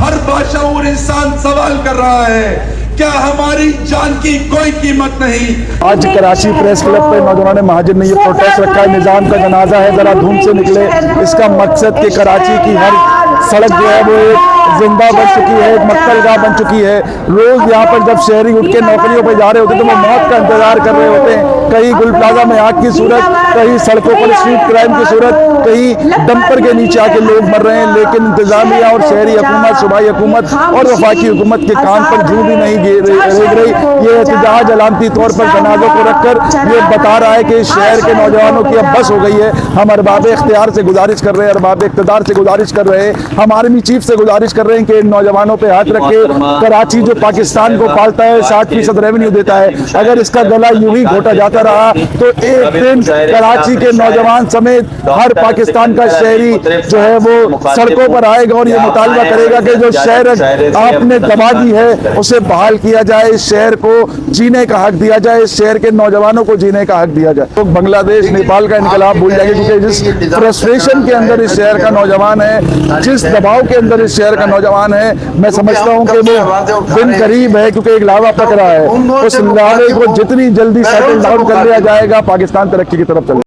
हर बाशऊर इंसान सवाल कर रहा है, क्या हमारी जान की कोई कीमत नहीं? आज कराची प्रेस क्लब पे नौजवान महाजिर ने ये प्रोटेस्ट रखा है, निजाम का जनाजा है, जरा धूम से निकले। इसका मकसद कि कराची की हर सड़क जो है वो एक जिंदा बन चुकी है, एक मक्तलगाह बन चुकी है। रोज यहाँ पर जब शहरी उठ के नौकरियों पर जा रहे होते तो वो मौत का इंतजार कर रहे होते हैं। कहीं गुल प्लाजा में आग की सूरत, कहीं सड़कों पर स्ट्रीट क्राइम की सूरत, कहीं डंपर के नीचे आके लोग मर रहे हैं। लेकिन इंतजामिया और शहरी हुकूमत, सूबाई हुकूमत और वफाकी हुकूमत के कान पर जूं भी नहीं रेंग रही। ये एहतजाज अलामती तौर पर जनाजों को रखकर ये बता रहा है कि इस शहर के नौजवानों की अब बस हो गई है। हम अरबाब इख्तियार से गुजारिश कर रहे हैं, अरबाब इख्तिदार से गुजारिश कर रहे हैं, हम आर्मी चीफ से गुजारिश कर रहे हैं कि इन नौजवानों पे हाथ रख के कराची जो पाकिस्तान को पालता है, 60% रेवेन्यू देता है, अगर इसका गला यूं ही घोटा जाता रहा तो एक दिन कराची के नौजवान समेत हर पाकिस्तान का शहरी जो है वो सड़कों पर आएगा और ये मुतालबा करेगा कि जो शहर आपने दबा दी है उसे बहाल किया जाए, इस शहर को जीने का हक दिया जाए, इस शहर के नौजवानों को जीने का हक दिया जाए। तो बांग्लादेश नेपाल का इनकलाब भूल जाएंगे, क्योंकि जिस फ्रस्ट्रेशन के अंदर इस शहर का नौजवान है, जिस दबाव के अंदर इस शहर का नौजवान है, मैं समझता हूँ कि वो दिन करीब है, क्योंकि एक लावा पक रहा है। उस लावे को जितनी जल्दी सेटल डाउन कर लिया जाएगा, पाकिस्तान तरक्की की तरफ चले।